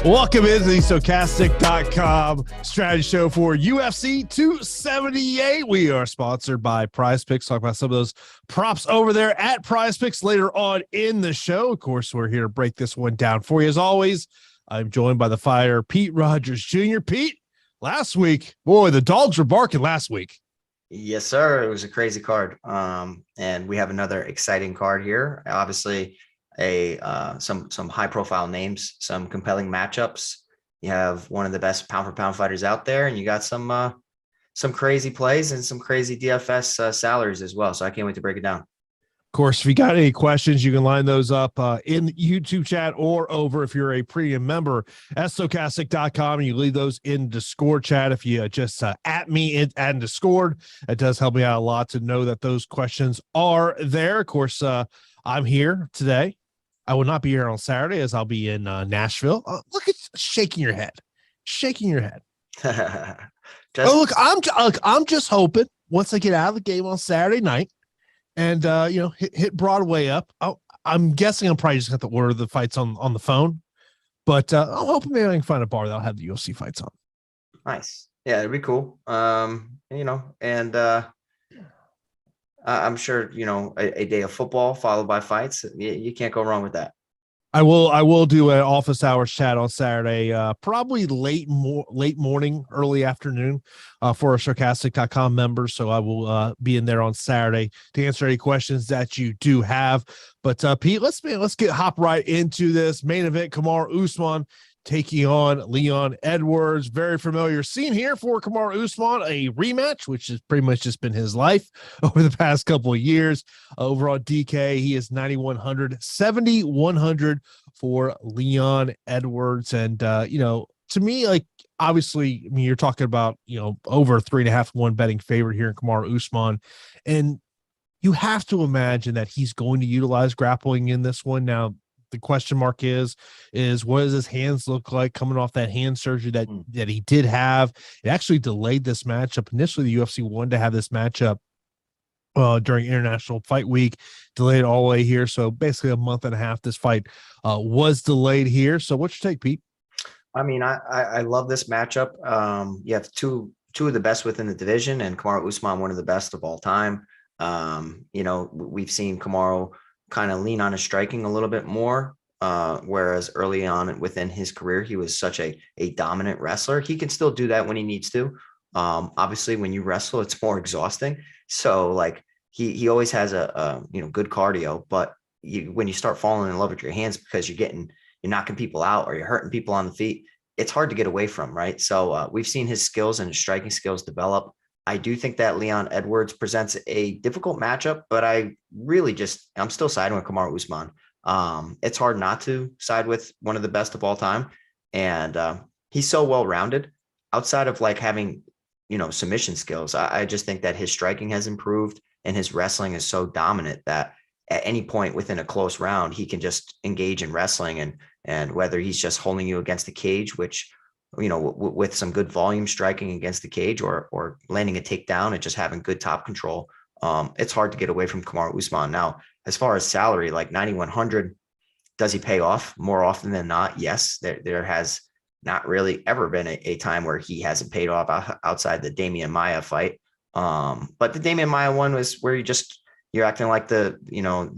Welcome into the Stokastic.com strategy show for UFC 278. We are sponsored by PrizePicks. Talk about some of those props over there at PrizePicks later on in the show. Of course, we're here to break this one down for you. As always, I'm joined by the fire, Pete Rogers Jr. Pete, last week, boy, the dogs were barking last week. Yes, sir. It was a crazy card. And we have another exciting card here. Obviously, some high profile names, some compelling matchups. You have one of the best pound for pound fighters out there, and you got some crazy plays and some crazy DFS salaries as well. So I can't wait to break it down. Of course, if you got any questions, you can line those up in the YouTube chat or over if you're a premium member at Stokastic.com, and you leave those in Discord chat. If you just at me in Discord, it does help me out a lot to know that those questions are there. Of course, I'm here today. I will not be here on Saturday as I'll be in Nashville. Look at shaking your head. I'm just hoping once I get out of the game on Saturday night and hit Broadway up. I'm guessing I'm probably just got to order the fights on the phone, but I'm hoping maybe I can find a bar that'll have the UFC fights on. Nice. Yeah, it'd be cool. I'm sure, a day of football followed by fights. You can't go wrong with that. I will do an office hours chat on Saturday, probably late morning, early afternoon for our Stokastic.com members. So I will be in there on Saturday to answer any questions that you do have. But Pete, let's hop right into this main event. Kamaru Usman taking on Leon Edwards. Very familiar scene here for Kamaru Usman, a rematch, which has pretty much just been his life over the past couple of years. Over on DK, he is 9,100, 7,100 for Leon Edwards. And, to me, like, obviously, I mean, you're talking about, over 3.5-1 betting favorite here in Kamaru Usman. And you have to imagine that he's going to utilize grappling in this one. Now, the question mark is what does his hands look like coming off that hand surgery that he did have? It actually delayed this matchup. Initially, the UFC wanted to have this matchup during International Fight Week, delayed all the way here. So basically a month and a half, this fight was delayed here. So what's your take, Pete? I mean, I love this matchup. You have two of the best within the division, and Kamaru Usman, one of the best of all time. We've seen Kamaru kind of lean on his striking a little bit more, whereas early on within his career, he was such a dominant wrestler. He can still do that when he needs to. Obviously, when you wrestle, it's more exhausting. So, like, he always has a good cardio, but when you start falling in love with your hands because you're knocking people out or you're hurting people on the feet, it's hard to get away from, right? So we've seen his skills and his striking skills develop. I do think that Leon Edwards presents a difficult matchup, but I'm still siding with Kamaru Usman. It's hard not to side with one of the best of all time. And he's so well-rounded outside of like having, submission skills. I just think that his striking has improved and his wrestling is so dominant that at any point within a close round, he can just engage in wrestling, and whether he's just holding you against the cage, which, with some good volume striking against the cage, or landing a takedown and just having good top control, it's hard to get away from Kamaru Usman. Now, as far as salary, like 9,100, does he pay off more often than not? Yes, there has not really ever been a time where he hasn't paid off outside the Damian Maia fight. But the Damian Maia one was where you're acting like the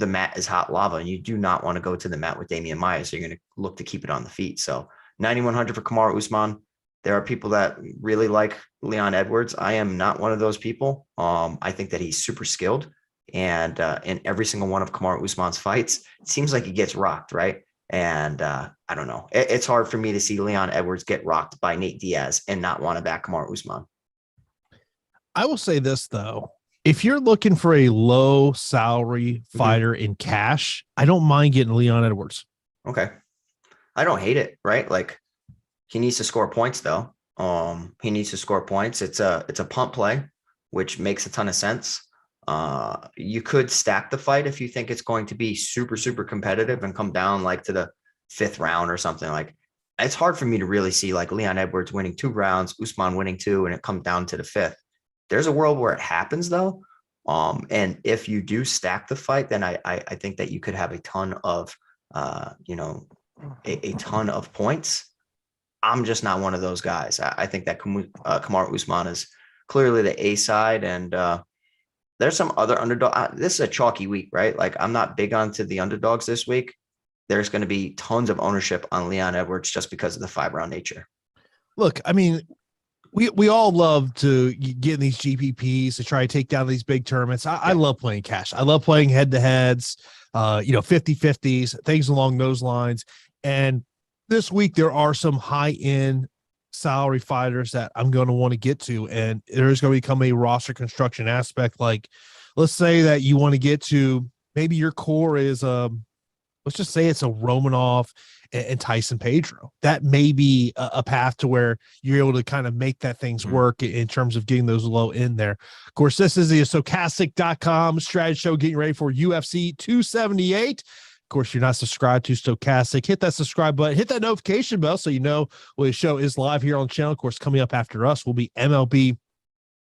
mat is hot lava, and you do not want to go to the mat with Damian Maia. So you're going to look to keep it on the feet. So 9,100 for Kamaru Usman. There are people that really like Leon Edwards. I am not one of those people. I think that he's super skilled, and in every single one of Kamaru Usman's fights, it seems like he gets rocked, right? And I don't know. It's hard for me to see Leon Edwards get rocked by Nate Diaz and not want to back Kamaru Usman. I will say this, though. If you're looking for a low salary fighter in cash, I don't mind getting Leon Edwards. Okay. I don't hate it, right? Like, he needs to score points, though. He needs to score points. It's a punt play, which makes a ton of sense. You could stack the fight if you think it's going to be super, super competitive and come down like to the 5th round or something. Like, it's hard for me to really see like Leon Edwards winning 2 rounds, Usman winning 2, and it comes down to the 5th. There's a world where it happens, though. And if you do stack the fight, then I think that you could have a ton of, a ton of points. I'm just not one of those guys. I think that Kamaru Usman is clearly the A side, and there's some other underdog. This is a chalky week, right? Like, I'm not big onto the underdogs this week. There's going to be tons of ownership on Leon Edwards just because of the 5-round nature. Look, I mean, we all love to get in these GPPs to try to take down these big tournaments. I love playing cash. I love playing head-to-heads, 50-50s, things along those lines. And this week there are some high-end salary fighters that I'm going to want to get to, and there's going to become a roster construction aspect. Like, let's say that you want to get to, maybe your core is let's just say it's a Romanov and Tyson Pedro. That may be a path to where you're able to kind of make that things work in terms of getting those low in there. Of course, this is the Stokastic.com strategy show, getting ready for UFC 278. Of course, you're not subscribed to Stokastic, hit that subscribe button, hit that notification bell so you know when the show is live here on the channel. Of course, coming up after us will be MLB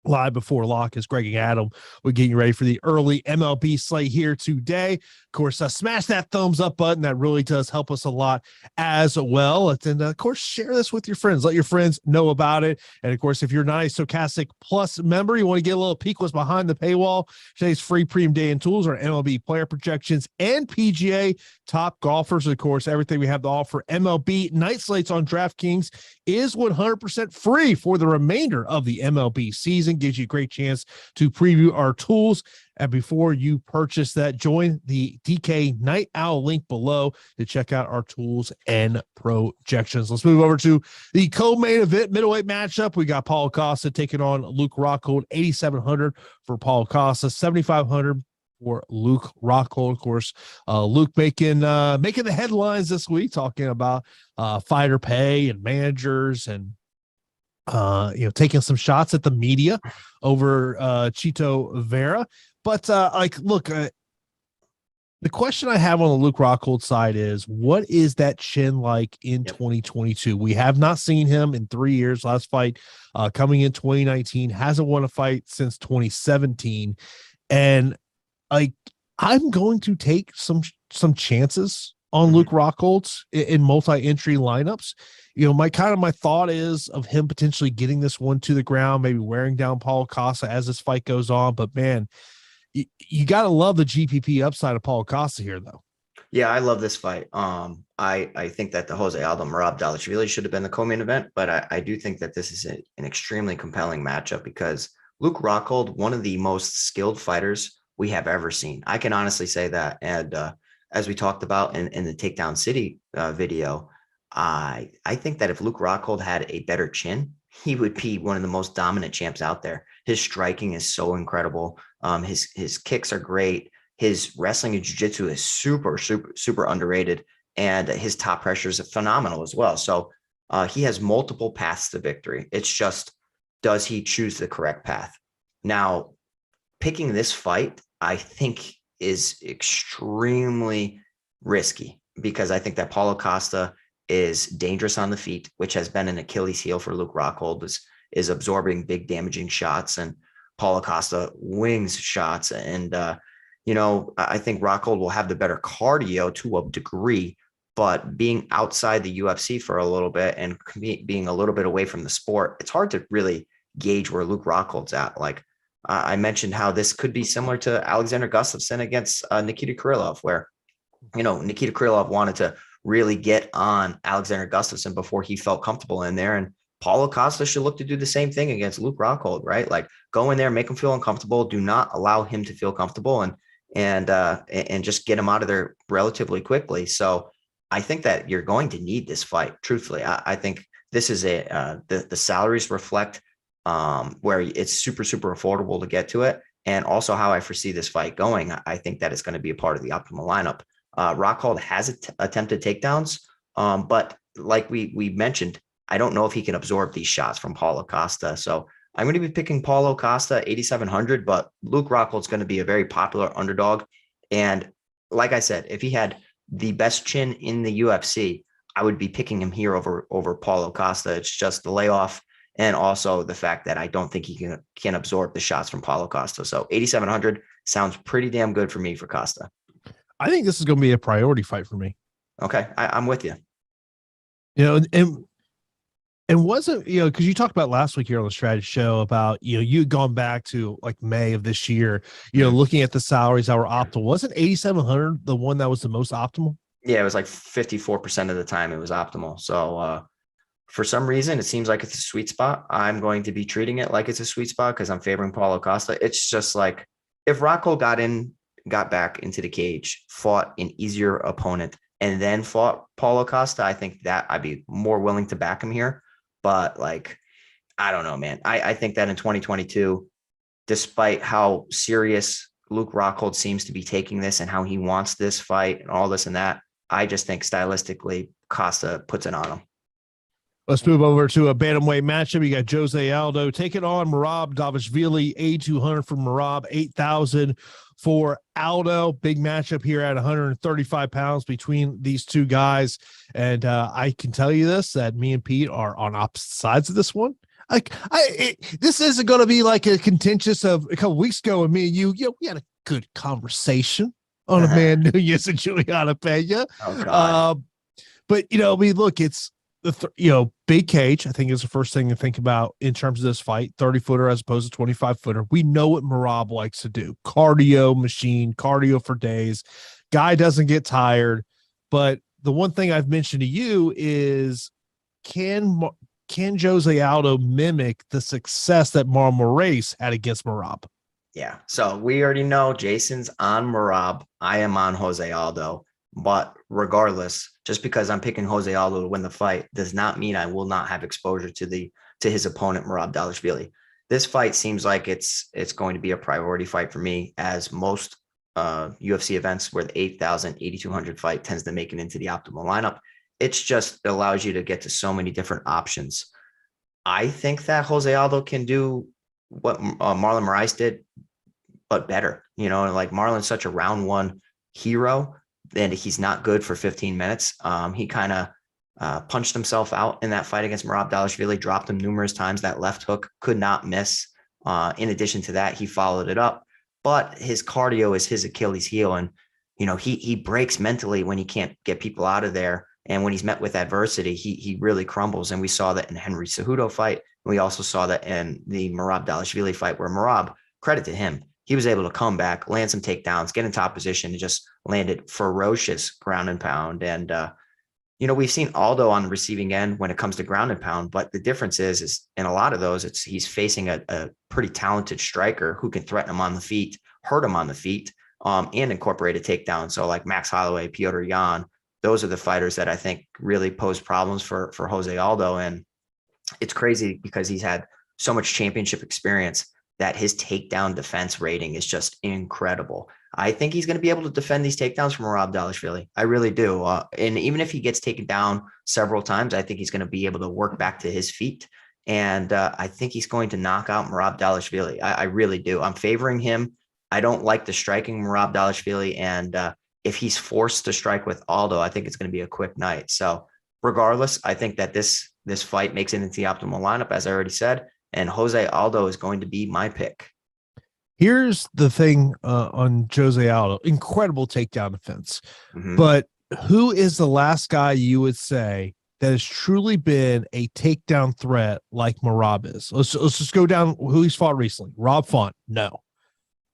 Live Before Lock, as Greg and Adam we're getting ready for the early MLB slate here today. Of course, smash that thumbs up button. That really does help us a lot as well. And of course, share this with your friends. Let your friends know about it. And of course, if you're not a Stokastic Plus member, you want to get a little peek what's behind the paywall. Today's free premium day and tools are MLB player projections and PGA top golfers. Of course, everything we have to offer MLB night slates on DraftKings is 100% free for the remainder of the MLB season. Gives you a great chance to preview our tools. And before you purchase that, join the DK Night Owl link below to check out our tools and projections. Let's move over to the co-main event middleweight matchup. We got Paulo Costa taking on Luke Rockhold. 8,700 for Paulo Costa, 7,500 for Luke Rockhold. Of course, Luke making the headlines this week, talking about fighter pay and managers and taking some shots at the media over Chito Vera. But the question I have on the Luke Rockhold side is, what is that chin like in 2022? We have not seen him in 3 years. Last fight coming in 2019, hasn't won a fight since 2017. And I'm going to take some chances on Luke Rockhold in multi-entry lineups. My thought is of him potentially getting this one to the ground, maybe wearing down Paulo Costa as this fight goes on. But man, you got to love the GPP upside of Paulo Costa here, though. Yeah, I love this fight. I think that the Jose Aldo Merab Dvalishvili should have been the co-main event, but I do think that this is an extremely compelling matchup because Luke Rockhold, one of the most skilled fighters we have ever seen. I can honestly say that. And as we talked about in the Takedown City video, I think that if Luke Rockhold had a better chin, he would be one of the most dominant champs out there. His striking is so incredible. His kicks are great. His wrestling and jiu-jitsu is super, super, super underrated. And his top pressure is phenomenal as well. So he has multiple paths to victory. It's just, does he choose the correct path? Now, picking this fight, I think is extremely risky because I think that Paulo Costa is dangerous on the feet, which has been an Achilles heel for Luke Rockhold, is absorbing big damaging shots, and Paulo Costa wings shots. And, I think Rockhold will have the better cardio to a degree, but being outside the UFC for a little bit and being a little bit away from the sport, it's hard to really gauge where Luke Rockhold's at. Like I mentioned how this could be similar to Alexander Gustafsson against Nikita Krylov, where, Nikita Krylov wanted to really get on Alexander Gustafsson before he felt comfortable in there. And Paulo Costa should look to do the same thing against Luke Rockhold, right? Like go in there, make him feel uncomfortable. Do not allow him to feel comfortable and just get him out of there relatively quickly. So I think that you're going to need this fight. Truthfully, I think this is the salaries reflect where it's super, super affordable to get to it. And also how I foresee this fight going. I think that it's going to be a part of the optimal lineup. Rockhold has attempted takedowns, but like we mentioned, I don't know if he can absorb these shots from Paulo Costa. So I'm going to be picking Paulo Costa 8,700, but Luke Rockhold's going to be a very popular underdog. And like I said, if he had the best chin in the UFC, I would be picking him here over Paulo Costa. It's just the layoff and also the fact that I don't think he can absorb the shots from Paulo Costa. So 8,700 sounds pretty damn good for me for Costa. I think this is going to be a priority fight for me. Okay, I'm with you. And wasn't, because you talked about last week here on the strategy show about, you had gone back to like May of this year, looking at the salaries that were optimal. Wasn't 8,700 the one that was the most optimal? Yeah, it was like 54% of the time it was optimal. So for some reason, it seems like it's a sweet spot. I'm going to be treating it like it's a sweet spot because I'm favoring Paulo Costa. It's just like if Rockhold got back into the cage, fought an easier opponent, and then fought Paulo Costa, I think that I'd be more willing to back him here. But like, I don't know, man. I think that in 2022, despite how serious Luke Rockhold seems to be taking this and how he wants this fight and all this and that, I just think stylistically Costa puts it on him. Let's move over to a bantamweight matchup. You got Jose Aldo taking on Merab Dvalishvili, 8,200 for Merab, 8,000 for Aldo. Big matchup here at 135 pounds between these two guys. And I can tell you this, that me and Pete are on opposite sides of this one. This isn't going to be like a contentious of a couple weeks ago with me and you. We had a good conversation on Amanda Nunes and Juliana Pena. Oh, God. But, look, it's big cage, I think is the first thing to think about in terms of this fight, 30-footer as opposed to 25-footer. We know what Merab likes to do. Cardio machine, cardio for days. Guy doesn't get tired. But the one thing I've mentioned to you is can Jose Aldo mimic the success that Marlon Moraes had against Merab? Yeah. So we already know Jason's on Merab. I am on Jose Aldo. But regardless, just because I'm picking Jose Aldo to win the fight does not mean I will not have exposure to his opponent, Merab Dvalishvili. This fight seems like it's going to be a priority fight for me, as most UFC events where the 8,000, 8,200 fight tends to make it into the optimal lineup. It's just allows you to get to so many different options. I think that Jose Aldo can do what Marlon Moraes did, but better. Like Marlon's such a round one hero, and he's not good for 15 minutes. He kind of punched himself out in that fight against Merab Dvalishvili, dropped him numerous times. That left hook could not miss. In addition to that, he followed it up. But his cardio is his Achilles heel. And, he breaks mentally when he can't get people out of there. And when he's met with adversity, he really crumbles. And we saw that in the Henry Cejudo fight. We also saw that in the Merab Dvalishvili fight, where Merab, credit to him, he was able to come back, land some takedowns, get in top position, and just landed ferocious ground and pound. And, we've seen Aldo on the receiving end when it comes to ground and pound, but the difference is in a lot of those, he's facing a pretty talented striker who can threaten him on the feet, hurt him on the feet, and incorporate a takedown. So like Max Holloway, Petr Yan, those are the fighters that I think really pose problems for Jose Aldo. And it's crazy because he's had so much championship experience that his takedown defense rating is just incredible. I think he's going to be able to defend these takedowns from Merab Dvalishvili. I really do. And even if he gets taken down several times, I think he's going to be able to work back to his feet. And I think he's going to knock out Merab Dvalishvili. I really do. I'm favoring him I don't like the striking Merab Dvalishvili, and if he's forced to strike with Aldo, I think it's going to be a quick night. So regardless, I think that this fight makes it into the optimal lineup, as I already said, and Jose Aldo is going to be my pick. Here's the thing on Jose Aldo, incredible takedown defense. But who is the last guy you would say that has truly been a takedown threat like Merab is? Let's just go down who he's fought recently. Rob Font, no.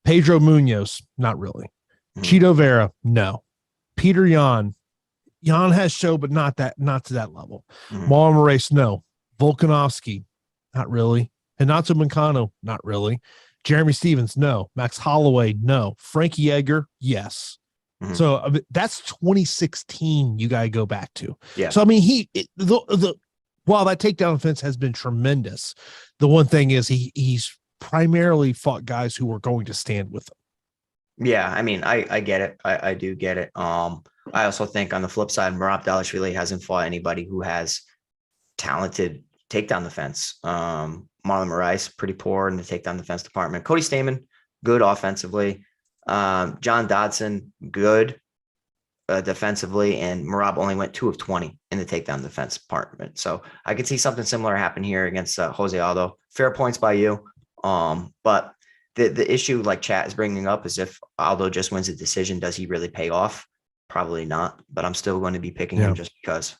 Pedro Munoz, not really. Chito Vera, no. Peter Yan has show, but not to that level. Marlon Moraes, no. Volkanovski, not really. Hinato Mancano, not really. Jeremy Stevens, no. Max Holloway, no. Frankie Edgar, yes. So that's 2016 you got to go back to. Yeah. So, I mean, while that takedown defense has been tremendous, the one thing is he's primarily fought guys who were going to stand with him. Yeah, I mean, I get it. I do get it. I also think on the flip side, Merab Dvalishvili hasn't fought anybody who has talented takedown defense. Marlon Moraes, pretty poor in the takedown defense department. Cody Stamann, good offensively. John Dodson, good defensively, and Merab only went 2 of 20 in the takedown defense department. So I could see something similar happen here against Jose Aldo. Fair points by you. But the issue, like chat is bringing up, is if Aldo just wins a decision, does he really pay off? Probably not, but I'm still going to be picking him just because.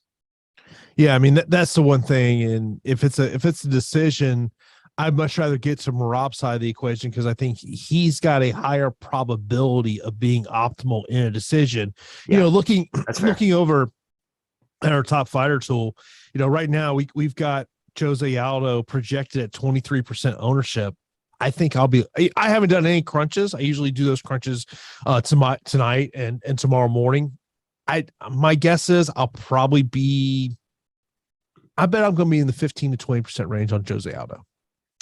Yeah, I mean that's the one thing, and if it's a decision, I'd much rather get to Merab's side of the equation because I think he's got a higher probability of being optimal in a decision. You know, looking over at our top fighter tool, you know, right now we've got Jose Aldo projected at 23% ownership. I think I haven't done any crunches. I usually do those crunches tonight and tomorrow morning. My guess is I bet I'm going to be in the 15 to 20% range on Jose Aldo.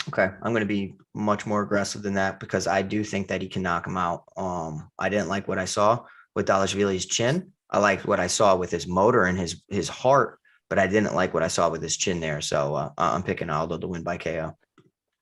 Okay. I'm going to be much more aggressive than that because I do think that he can knock him out. I didn't like what I saw with Dvalishvili's chin. I liked what I saw with his motor and his heart, but I didn't like what I saw with his chin there. So I'm picking Aldo to win by KO.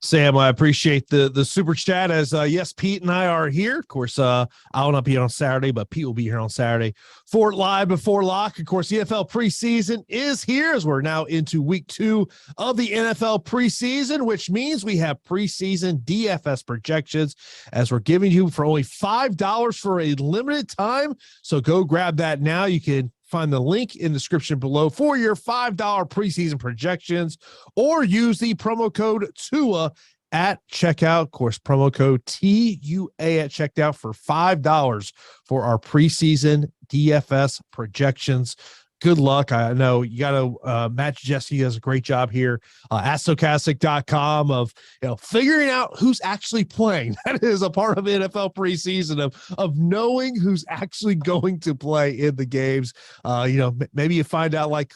Sam, I appreciate the super chat as yes, Pete and I are here. Of course, I will not be here on Saturday, but Pete will be here on Saturday for Live Before Lock. Of course, the NFL preseason is here as we're now into week 2 of the NFL preseason, which means we have preseason DFS projections as we're giving you for only $5 for a limited time. So go grab that now. You can find the link in the description below for your $5 preseason projections, or use the promo code TUA at checkout. Of course, promo code TUA at checkout for $5 for our preseason DFS projections. Good luck. I know you got to match Jesse does a great job here at Stokastic.com of figuring out who's actually playing. That is a part of NFL preseason of knowing who's actually going to play in the games. Maybe you find out like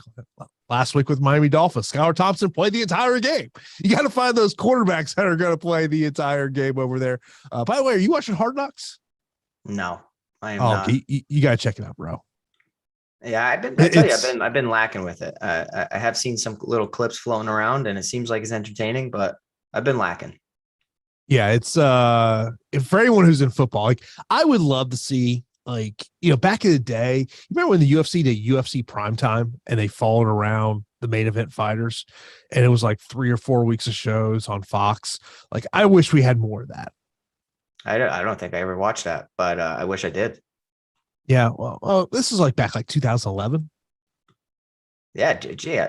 last week with Miami Dolphins, Skylar Thompson played the entire game. You got to find those quarterbacks that are going to play the entire game over there. By the way, are you watching Hard Knocks? No, I am not. You got to check it out, bro. Yeah, I've been lacking with it. I have seen some little clips floating around and it seems like it's entertaining, but I've been lacking. Yeah, it's for anyone who's in football, like I would love to see back in the day, you remember when the UFC did UFC primetime and they followed around the main event fighters and it was like 3 or 4 weeks of shows on Fox. Like I wish we had more of that. I don't think I ever watched that, but I wish I did. Yeah, well, this is back 2011. Yeah,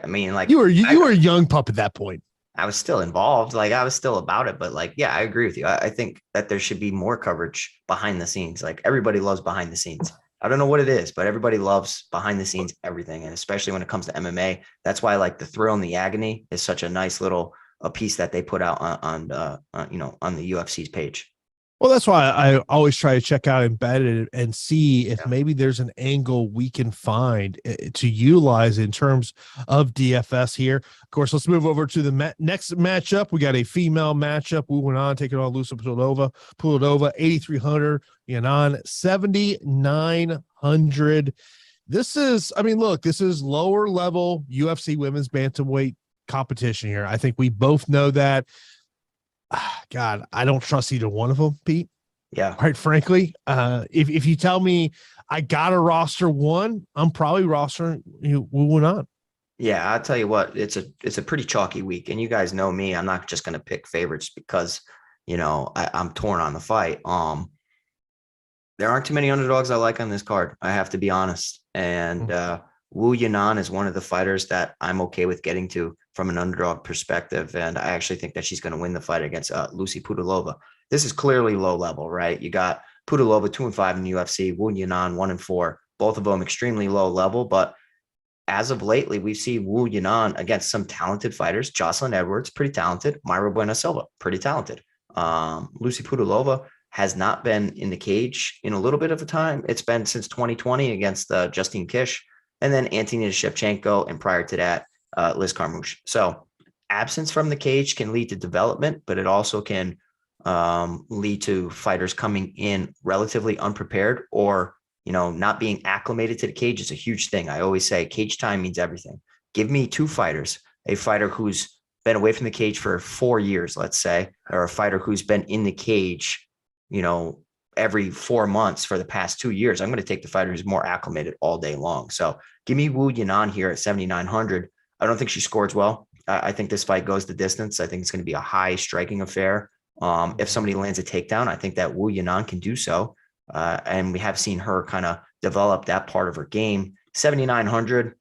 I mean, you were a young pup at that point. I was still involved, I was still about it, but I agree with you. I think that there should be more coverage behind the scenes. Everybody loves behind the scenes. I don't know what it is, but everybody loves behind the scenes everything, and especially when it comes to MMA. That's why the thrill and the agony is such a nice little piece that they put out on the UFC's page. Well, that's why I always try to check out Embedded and see if maybe there's an angle we can find to utilize in terms of DFS here. Of course, let's move over to the next matchup. We got a female matchup. Moving on, taking on Loosa Pudilova, 8,300, Yanan, 7,900. This is lower level UFC women's bantamweight competition here. I think we both know that. God, I don't trust either one of them, Pete. Yeah. Quite frankly, if you tell me I got to roster one, I'm probably rostering Wu on. Yeah, I'll tell you what, it's a pretty chalky week. And you guys know me. I'm not just gonna pick favorites because I'm torn on the fight. There aren't too many underdogs I like on this card. I have to be honest. And Wu Yanan is one of the fighters that I'm okay with getting to from an underdog perspective. And I actually think that she's going to win the fight against Lucy Pudilova. This is clearly low level, right? You got Pudilova 2-5 in the UFC, Wu Yanan 1-4, both of them extremely low level. But as of lately, we've seen Wu Yanan against some talented fighters. Jocelyn Edwards, pretty talented. Myra Bueno Silva, pretty talented. Lucy Pudilova has not been in the cage in a little bit of a time. It's been since 2020 against Justine Kish, and then Antonina Shevchenko, and prior to that, Liz Carmouche. So absence from the cage can lead to development, but it also can lead to fighters coming in relatively unprepared or, not being acclimated to the cage is a huge thing. I always say cage time means everything. Give me two fighters, a fighter who's been away from the cage for 4 years, let's say, or a fighter who's been in the cage every 4 months for the past 2 years. I'm going to take the fighter who's more acclimated all day long. So give me Wu Yanan here at 7,900. I don't think she scores well. I think this fight goes the distance. I think it's going to be a high striking affair. If somebody lands a takedown, I think that Wu Yanan can do so. And we have seen her kind of develop that part of her game. 7,900.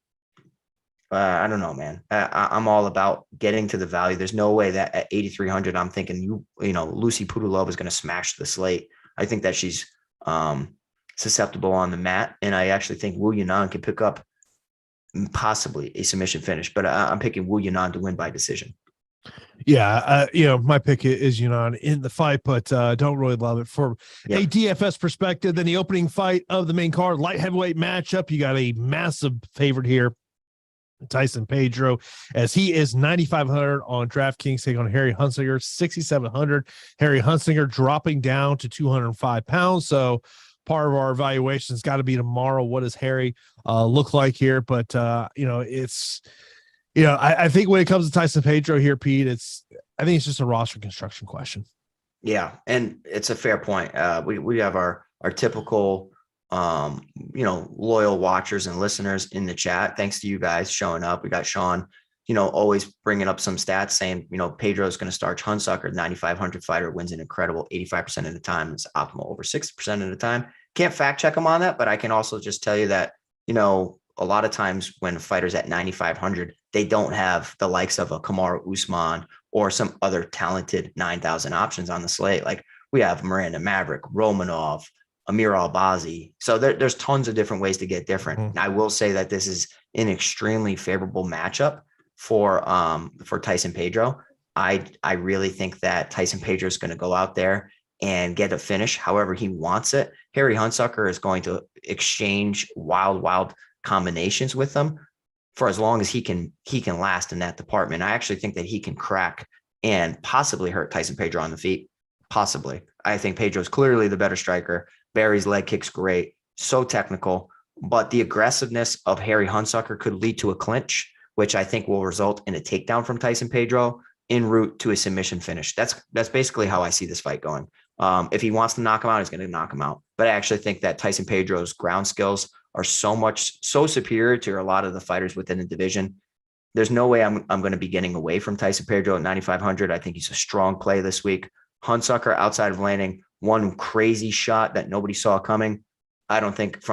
I don't know, man. I'm all about getting to the value. There's no way that at 8,300, I'm thinking Lucy Pudilova is going to smash the slate. I think that she's susceptible on the mat, and I actually think Wu Yanan can pick up possibly a submission finish. But I'm picking Wu Yanan to win by decision. Yeah, my pick is Yanan in the fight, but don't really love it for a DFS perspective. Then the opening fight of the main card, light heavyweight matchup. You got a massive favorite here, Tyson Pedro, as he is 9,500 on DraftKings, taking on Harry Hunsucker, 6,700. Harry Hunsucker dropping down to 205 pounds. So part of our evaluation has got to be tomorrow. What does Harry look like here? But, I think when it comes to Tyson Pedro here, Pete, I think it's just a roster construction question. Yeah, and it's a fair point. We have our typical loyal watchers and listeners in the chat. Thanks to you guys showing up. We got Sean, always bringing up some stats saying, Pedro is going to start Hunsucker, 9,500 fighter, wins an incredible 85% of the time. It's optimal over 60% of the time. Can't fact check him on that, but I can also just tell you that, a lot of times when fighters at 9,500, they don't have the likes of a Kamaru Usman or some other talented 9,000 options on the slate. Like we have Miranda Maverick, Romanov, Amir Albazi. So there's tons of different ways to get different. And I will say that this is an extremely favorable matchup for Tyson Pedro. I really think that Tyson Pedro is going to go out there and get a finish however he wants it. Harry Hunsucker is going to exchange wild combinations with them for as long as he can last in that department. I actually think that he can crack and possibly hurt Tyson Pedro on the feet. Possibly. I think Pedro's clearly the better striker. Barry's leg kick's great, so technical, but the aggressiveness of Harry Hunsucker could lead to a clinch, which I think will result in a takedown from Tyson Pedro en route to a submission finish. That's basically how I see this fight going. If he wants to knock him out, he's going to knock him out. But I actually think that Tyson Pedro's ground skills are so superior to a lot of the fighters within the division. There's no way I'm going to be getting away from Tyson Pedro at 9,500. I think he's a strong play this week. Hunsucker, outside of landing one crazy shot that nobody saw coming, I think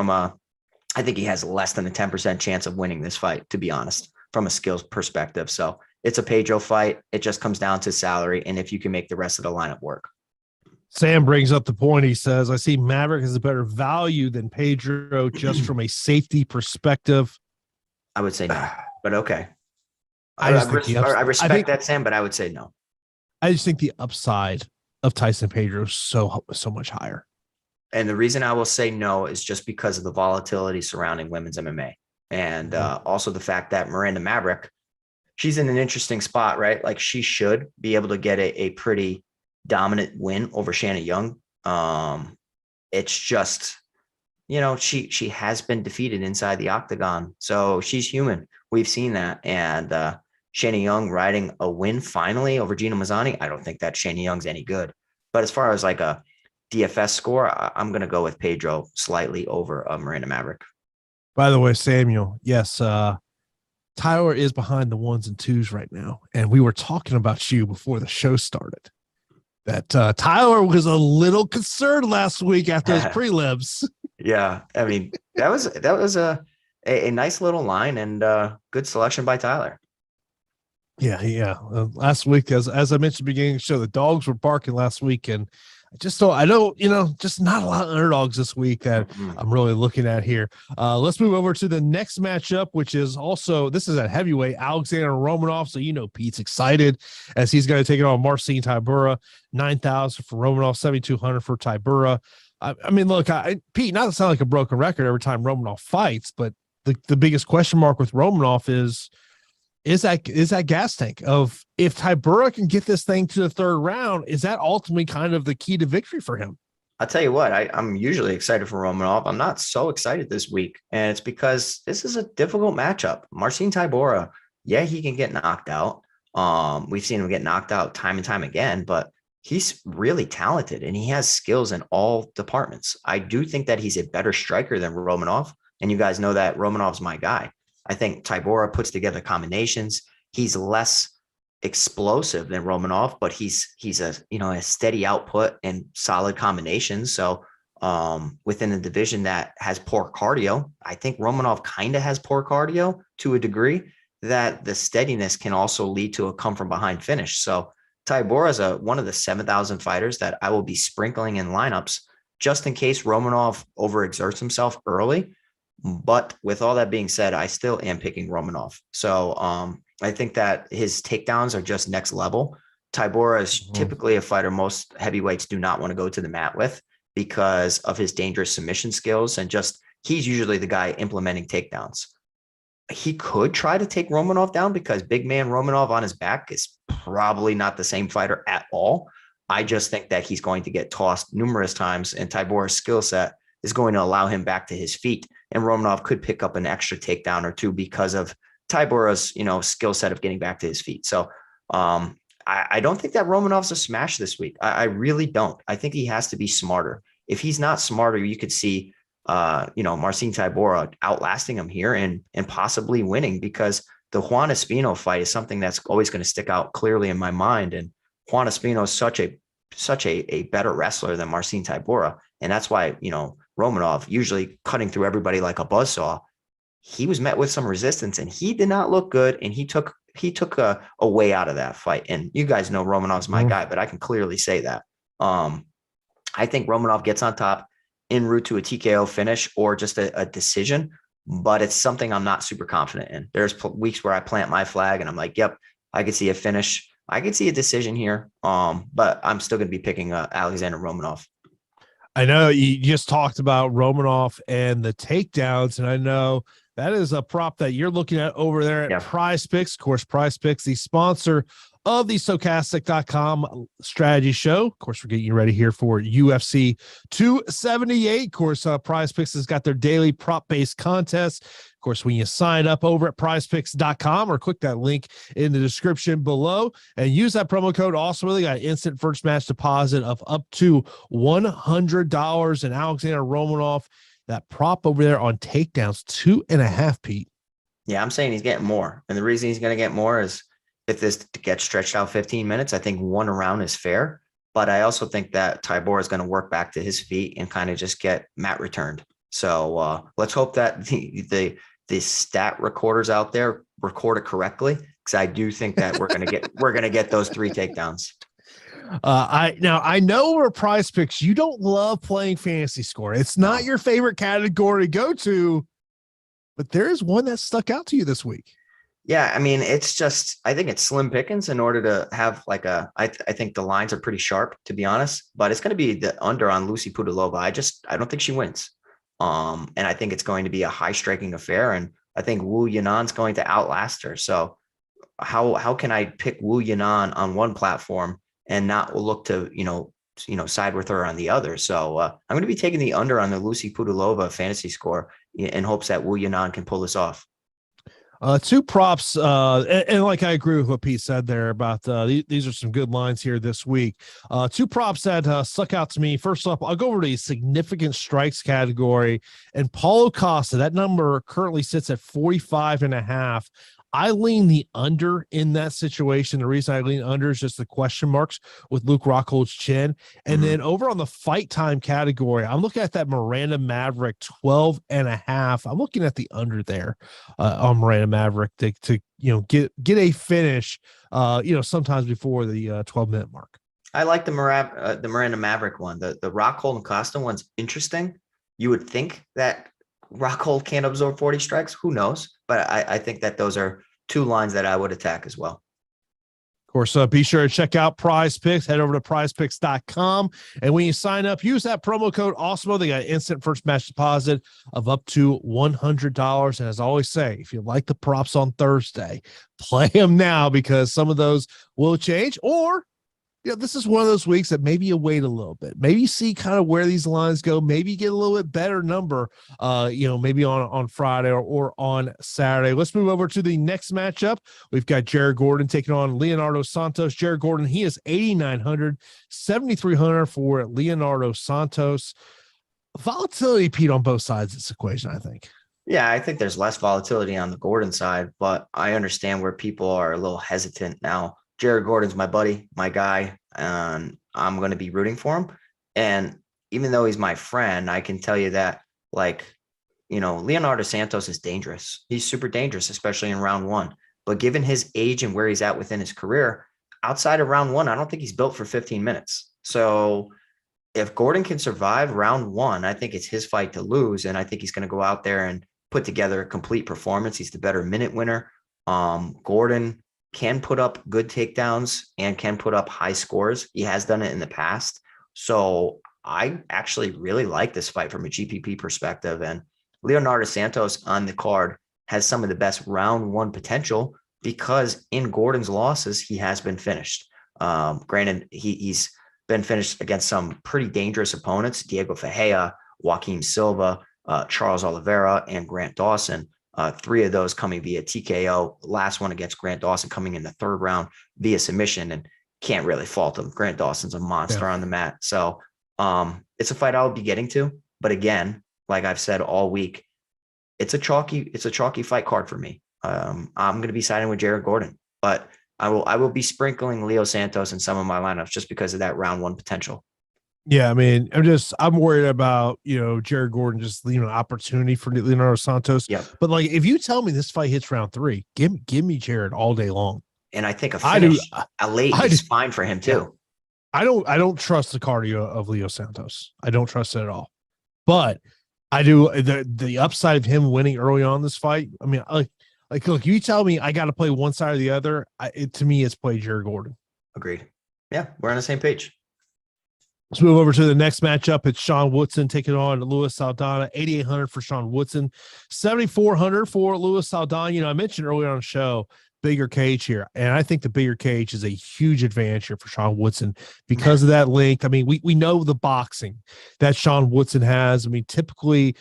he has less than a 10% chance of winning this fight, to be honest, from a skills perspective. So it's a Pedro fight. It just comes down to salary and if you can make the rest of the lineup work. Sam brings up the point. He says, I see Maverick as a better value than Pedro just from a safety perspective. I would say no, but okay. I respect that, Sam, but I would say no. I just think the upside of Tyson Pedro is so much higher. And the reason I will say no is just because of the volatility surrounding women's MMA. And also the fact that Miranda Maverick, she's in an interesting spot, right? Like she should be able to get a pretty dominant win over Shannon Young. It's just, she has been defeated inside the octagon. So she's human. We've seen that. And Shannon Young riding a win finally over Gina Mazzani. I don't think that Shannon Young's any good. But as far as like a DFS score, I'm going to go with Pedro slightly over Miranda Maverick. By the way, Samuel, yes, Tyler is behind the 1s and 2s right now. And we were talking about you before the show started. That Tyler was a little concerned last week after his prelims. Yeah, I mean, that was a nice little line and good selection by Tyler. Yeah. Last week, as I mentioned at the beginning of the show, the dogs were barking last week, and just not a lot of underdogs this week that I'm really looking at here. Let's move over to the next matchup, which is also, this is a heavyweight, Alexander Romanov. So, Pete's excited as he's going to take it on Marcin Tybura, 9,000 for Romanov, 7,200 for Tybura. I mean, look, Pete, not to sound like a broken record every time Romanov fights, but the biggest question mark with Romanov is that gas tank of, if Tybura can get this thing to the third round, is that ultimately kind of the key to victory for him? I'll tell you what, I'm usually excited for Romanov. I'm not so excited this week, and it's because this is a difficult matchup. Marcin Tybura, yeah, he can get knocked out. We've seen him get knocked out time and time again, but he's really talented and he has skills in all departments. I do think that he's a better striker than Romanov, and you guys know that Romanov's my guy. I think Tybura puts together combinations. He's less explosive than Romanov, but he's a steady output and solid combinations. So within a division that has poor cardio, I think Romanov kind of has poor cardio to a degree that the steadiness can also lead to a come from behind finish. So Tybura is one of the 7,000 fighters that I will be sprinkling in lineups just in case Romanov overexerts himself early. But with all that being said, I still am picking Romanov. So I think that his takedowns are just next level. Tybura is typically a fighter most heavyweights do not want to go to the mat with because of his dangerous submission skills, and just he's usually the guy implementing takedowns. He could try to take Romanov down because big man Romanov on his back is probably not the same fighter at all. I just think that he's going to get tossed numerous times, and Tybura's skill set is going to allow him back to his feet. And Romanov could pick up an extra takedown or two because of Tybura's, skill set of getting back to his feet. So I don't think that Romanov's a smash this week. I really don't. I think he has to be smarter. If he's not smarter, you could see, Marcin Tybura outlasting him here and possibly winning, because the Juan Espino fight is something that's always going to stick out clearly in my mind. And Juan Espino is such a better wrestler than Marcin Tybura. And that's why, Romanov usually cutting through everybody like a buzzsaw. He was met with some resistance and he did not look good. And he took a way out of that fight. And you guys know Romanov's my guy, but I can clearly say that. I think Romanov gets on top en route to a TKO finish or just a decision, but it's something I'm not super confident in. There's weeks where I plant my flag and I'm like, yep, I could see a finish. I could see a decision here. But I'm still going to be picking Alexander Romanov. I know you just talked about Romanov and the takedowns, and I know that is a prop that you're looking at over there at PrizePicks. Of course, PrizePicks, the sponsor of the Stokastic.com strategy show. Of course, we're getting you ready here for UFC 278. Of course, PrizePicks has got their daily prop-based contest. Of course, when you sign up over at PrizePicks.com or click that link in the description below and use that promo code, also they got instant first match deposit of up to $100. And Alexander Romanov, that prop over there on takedowns, 2.5, Pete. Yeah, I'm saying he's getting more. And the reason he's going to get more is if this gets stretched out 15 minutes, I think one round is fair. But I also think that Tybura is going to work back to his feet and kind of just get mat returned. So let's hope that the stat recorders out there record it correctly, because I do think that we're gonna get those 3 takedowns. I know we're PrizePicks. You don't love playing fantasy score. It's not your favorite category to go to, but there is one that stuck out to you this week. Yeah, I mean, it's just, I think it's slim pickings in order to have like I think the lines are pretty sharp, to be honest, but it's going to be the under on Lucy Pudilova. I don't think she wins. And I think it's going to be a high striking affair. And I think Wu Yanan's going to outlast her. So how can I pick Wu Yanan on one platform and not look to, side with her on the other? So I'm going to be taking the under on the Lucy Pudilova fantasy score in hopes that Wu Yanan can pull this off. Two props, and like I agree with what Pete said there about these are some good lines here this week. Two props that stuck out to me. First up, I'll go over to the significant strikes category, and Paulo Costa. That number currently sits at 45.5. I lean the under in that situation. The reason I lean under is just the question marks with Luke Rockhold's chin. And then over on the fight time category, I'm looking at that Miranda Maverick 12.5. I'm looking at the under there on Miranda Maverick to get a finish sometimes before the 12-minute mark. I like the Miranda Maverick one. The Rockhold and Costa one's interesting. You would think that Rockhold can't absorb 40 strikes. Who knows? But I think that those are two lines that I would attack as well. Of course, be sure to check out PrizePicks. Head over to PrizePicks.com. And when you sign up, use that promo code AWESEMO. They got an instant first match deposit of up to $100. And as I always say, if you like the props on Thursday, play them now because some of those will change. Or this is one of those weeks that maybe you wait a little bit. Maybe you see kind of where these lines go. Maybe you get a little bit better number, maybe on Friday or on Saturday. Let's move over to the next matchup. We've got Jared Gordon taking on Leonardo Santos. Jared Gordon, he is 8,900, 7,300 for Leonardo Santos. Volatility, Pete, on both sides of this equation, I think. Yeah, I think there's less volatility on the Gordon side, but I understand where people are a little hesitant now. Jared Gordon's my buddy, my guy, and I'm going to be rooting for him. And even though he's my friend, I can tell you that, Leonardo Santos is dangerous. He's super dangerous, especially in round one. But given his age and where he's at within his career, outside of round one, I don't think he's built for 15 minutes. So if Gordon can survive round one, I think it's his fight to lose. And I think he's going to go out there and put together a complete performance. He's the better minute winner. Gordon can put up good takedowns and can put up high scores. He has done it in the past. So I actually really like this fight from a GPP perspective. And Leonardo Santos on the card has some of the best round one potential because in Gordon's losses, he has been finished. Granted, he's been finished against some pretty dangerous opponents, Diego Ferreira, Joaquim Silva, Charles Oliveira, and Grant Dawson. Three of those coming via TKO. Last one against Grant Dawson coming in the third round via submission, and can't really fault him. Grant Dawson's a monster on the mat. So it's a fight I'll be getting to. But again, like I've said all week, it's a chalky fight card for me. I'm going to be siding with Jared Gordon, but I will be sprinkling Leo Santos in some of my lineups just because of that round one potential. Yeah, I mean, I'm worried about, Jared Gordon, just, opportunity for Leonardo Santos. Yeah. But if you tell me this fight hits round 3, give me Jared all day long. And I think a finish, a late is fine for him too. I don't trust the cardio of Leo Santos. I don't trust it at all. But I do the upside of him winning early on this fight. I mean, look, you tell me I got to play one side or the other. To me, it's play Jared Gordon. Agreed. Yeah, we're on the same page. Let's move over to the next matchup. It's Sean Woodson taking on Luis Saldana. 8,800 for Sean Woodson, 7,400 for Luis Saldana. I mentioned earlier on the show, bigger cage here. And I think the bigger cage is a huge advantage here for Sean Woodson because of that length. I mean, we know the boxing that Sean Woodson has. I mean, typically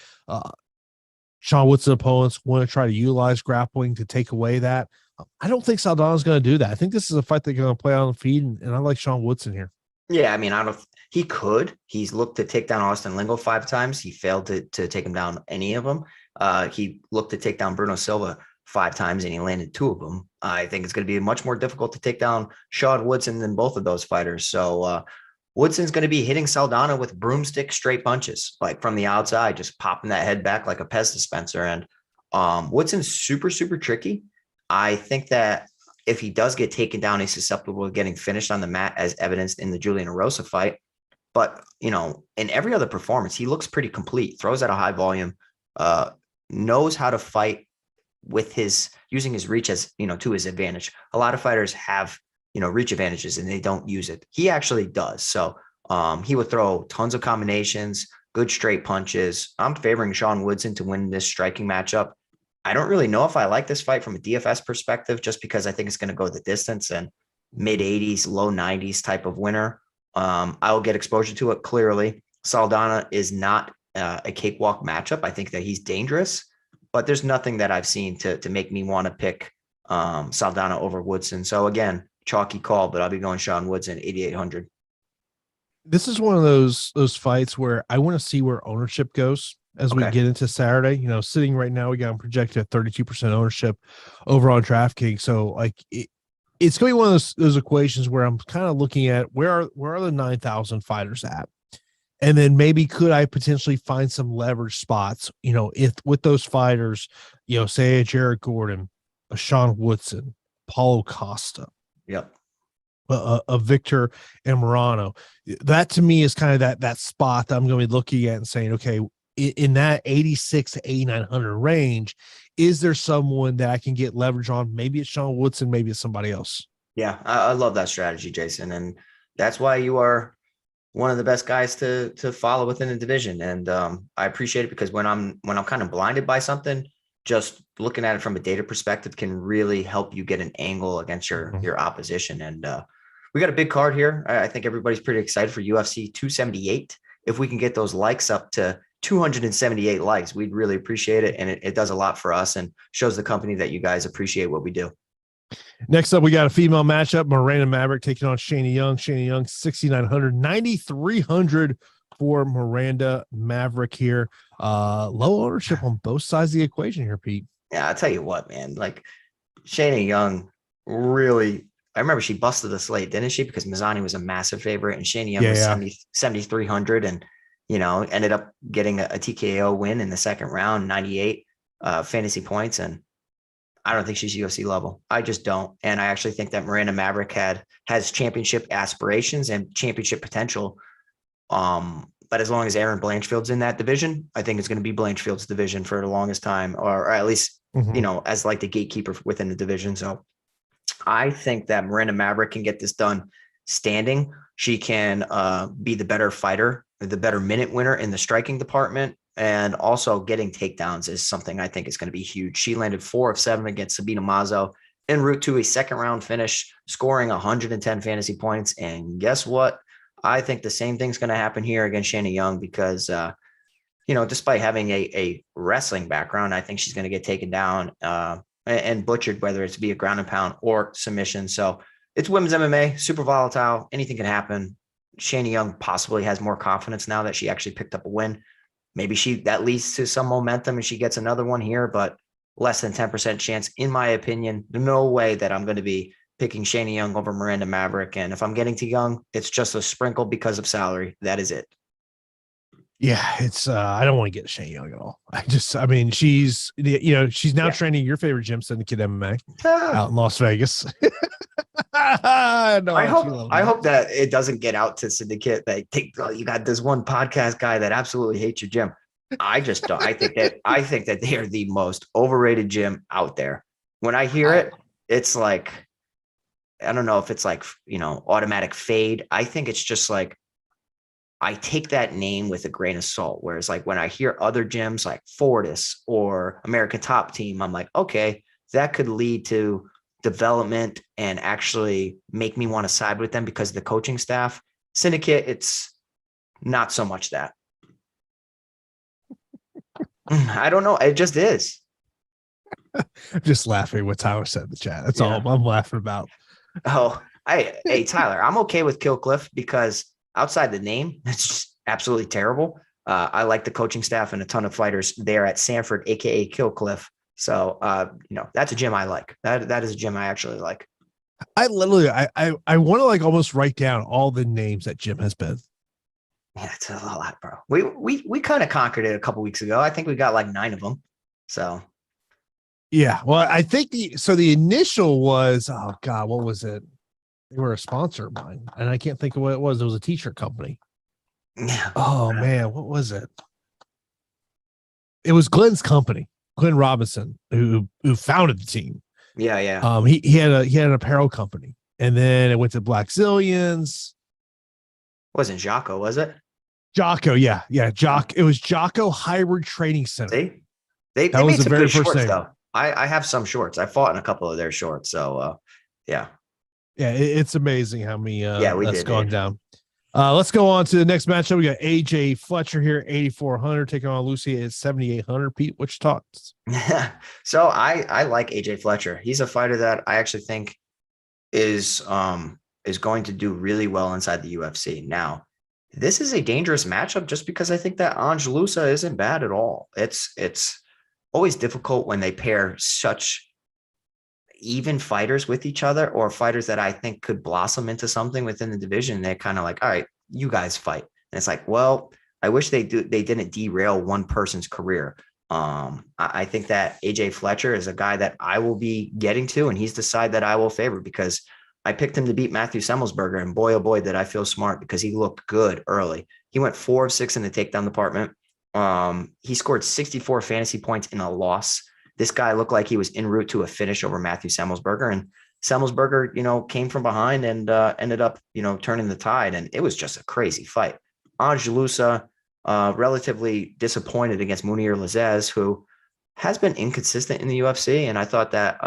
Sean Woodson opponents want to try to utilize grappling to take away that. I don't think Saldana's going to do that. I think this is a fight they're going to play on the feet, and I like Sean Woodson here. Yeah, I mean, he could. He's looked to take down Austin Lingo 5 times. He failed to take him down any of them. He looked to take down Bruno Silva 5 times, and he landed 2 of them. I think it's going to be much more difficult to take down Sean Woodson than both of those fighters. So Woodson's going to be hitting Saldana with broomstick straight punches, like from the outside, just popping that head back like a Pez dispenser. And Woodson's super, super tricky. I think that if he does get taken down, he's susceptible to getting finished on the mat, as evidenced in the Julian Erosa fight. But, in every other performance, he looks pretty complete, throws at a high volume, knows how to fight with using his reach as, to his advantage. A lot of fighters have, reach advantages and they don't use it. He actually does. So he would throw tons of combinations, good straight punches. I'm favoring Sean Woodson to win this striking matchup. I don't really know if I like this fight from a DFS perspective, just because I think it's going to go the distance and mid 80s, low 90s type of winner. I'll get exposure to it. Clearly, Saldana is not a cakewalk matchup. I think that he's dangerous, but there's nothing that I've seen to make me want to pick Saldana over Woodson. So again, chalky call, but I'll be going Sean Woodson 8,800. This is one of those fights where I want to see where ownership goes as we get into Saturday. You know, sitting right now, we got them projected at 32% ownership over on DraftKings. So like it's going to be one of those equations where I'm kind of looking at where are the 9,000 fighters at? And then maybe could I potentially find some leverage spots, you know, if with those fighters, you know, say a Jared Gordon, a Sean Woodson, Paulo Costa, a Victor Aoriqileng. That to me is kind of that spot that I'm going to be looking at and saying, okay, in that 86 to 8,900 range, is there someone that I can get leverage on? Maybe it's Sean Woodson, maybe it's somebody else. Yeah, I love that strategy, Jason. And that's why you are one of the best guys to follow within the division. And I appreciate it because when I'm kind of blinded by something, just looking at it from a data perspective can really help you get an angle against your opposition. And we got a big card here. I think everybody's pretty excited for UFC 278. If we can get those likes up to 278 likes, we'd really appreciate it. And it does a lot for us and shows the company that you guys appreciate what we do. Next up, we got a female matchup. Miranda Maverick taking on Shayna Young. Shayna Young, 6,900, 9,300 for Miranda Maverick here. Low ownership on both sides of the equation here, Pete. Yeah, I'll tell you what, man. Like Shayna Young really, I remember she busted the slate, didn't she? Because Mazzani was a massive favorite and Shayna Young was 7,300 and, you know, ended up getting a TKO win in the second round, 98 fantasy points. And I don't think she's UFC level. I just don't. And I actually think that Miranda Maverick has championship aspirations and championship potential. But as long as Aaron Blanchfield's in that division, I think it's going to be Blanchfield's division for the longest time, or at least, you know, as like the gatekeeper within the division. So I think that Miranda Maverick can get this done standing. She can be the better fighter, the better minute winner in the striking department. And also getting takedowns is something I think is going to be huge. She landed 4 of 7 against Sabina Mazo en route to a second round finish, scoring 110 fantasy points. And guess what? I think the same thing's going to happen here against Shayna Young because, you know, despite having a wrestling background, I think she's going to get taken down and butchered, whether it's via ground and pound or submission. So it's women's MMA, super volatile. Anything can happen. Shayna Young possibly has more confidence now that she actually picked up a win. Maybe that leads to some momentum and she gets another one here, but less than 10% chance, in my opinion. No way that I'm going to be picking Shayna Young over Miranda Maverick. And if I'm getting to Young, it's just a sprinkle because of salary. That is it. Yeah, it's I don't want to get Shayna Young at all. I mean, she's, you know, she's now training your favorite gym, Syndicate MMA, out in Las Vegas. I hope that it doesn't get out to Syndicate that you got this one podcast guy that absolutely hates your gym. I just don't. I think that they are the most overrated gym out there. When I hear it, it's like, I don't know if it's like, you know, automatic fade. I think it's just like, I take that name with a grain of salt. Whereas like when I hear other gyms like Fortis or American Top Team, I'm like, okay, that could lead to development and actually make me want to side with them because of the coaching staff. Syndicate, it's not so much that. I don't know. It just is. I'm just laughing what Tyler said in the chat. That's all I'm laughing about. Oh, hey, Tyler, I'm okay with Killcliff because outside the name, it's just absolutely terrible. I like the coaching staff and a ton of fighters there at Sanford, aka Killcliff. So, you know, that's a gym I like. That is a gym I actually like. I literally, I want to like almost write down all the names that gym has been. Yeah, it's a lot, bro. We kind of conquered it a couple weeks ago. I think we got like 9 of them. So, yeah. Well, I think the initial was, oh God, what was it? They were a sponsor of mine, and I can't think of what it was. It was a t-shirt company. Yeah. Oh man, what was it? It was Glenn's company, Glenn Robinson, who founded the team. Yeah, yeah. He had an apparel company, and then it went to Black Zillions. Wasn't Jocko, was it? Jocko, yeah. It was Jocko Hybrid Training Center. See? They made some good shorts, though. I have some shorts. I fought in a couple of their shorts. So, yeah. Yeah, it's amazing how many that's gone down. Let's go on to the next matchup. We got AJ Fletcher here, 8,400, taking on Lucy at 7,800. Pete, what's your thoughts? So I like AJ Fletcher. He's a fighter that I actually think is going to do really well inside the UFC. Now, this is a dangerous matchup just because I think that Loosa isn't bad at all. It's always difficult when they pair such even fighters with each other, or fighters that I think could blossom into something within the division. They're kind of like, all right, you guys fight. And it's like, well, I wish they didn't derail one person's career. I think that AJ Fletcher is a guy that I will be getting to, and he's the side that I will favor because I picked him to beat Matthew Semmelsberger, and boy, oh boy, did I feel smart because he looked good early. He went 4 of 6 in the takedown department. He scored 64 fantasy points in a loss. This guy looked like he was en route to a finish over Matthew Semmelsberger, and Semmelsberger, came from behind and ended up, turning the tide, and it was just a crazy fight. Loosa, relatively disappointed against Munir Lazzez, who has been inconsistent in the UFC, and I thought that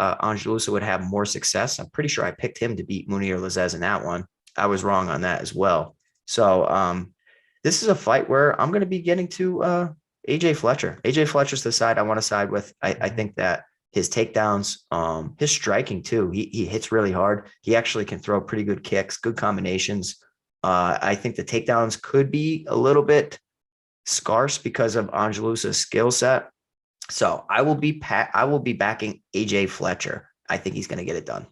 Loosa would have more success. I'm pretty sure I picked him to beat Munir Lazzez in that one. I was wrong on that as well. So this is a fight where I'm going to be getting to AJ Fletcher. AJ Fletcher's the side I want to side with. I think that his takedowns, his striking too, he hits really hard. He actually can throw pretty good kicks, good combinations. I think the takedowns could be a little bit scarce because of Loosa's skill set. So I will be backing AJ Fletcher. I think he's going to get it done.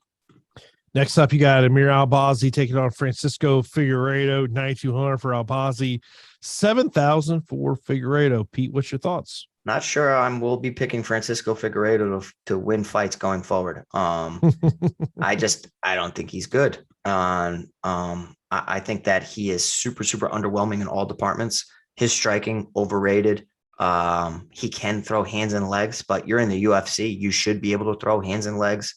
Next up, you got Amir Albazi taking on Francisco Figueiredo, 9,200 for Albazi, 7,000 for Figueiredo. Pete, what's your thoughts? Not sure we'll be picking Francisco Figueiredo to win fights going forward. I don't think he's good. I think that he is super, super underwhelming in all departments. His striking, overrated. He can throw hands and legs, but you're in the UFC. You should be able to throw hands and legs.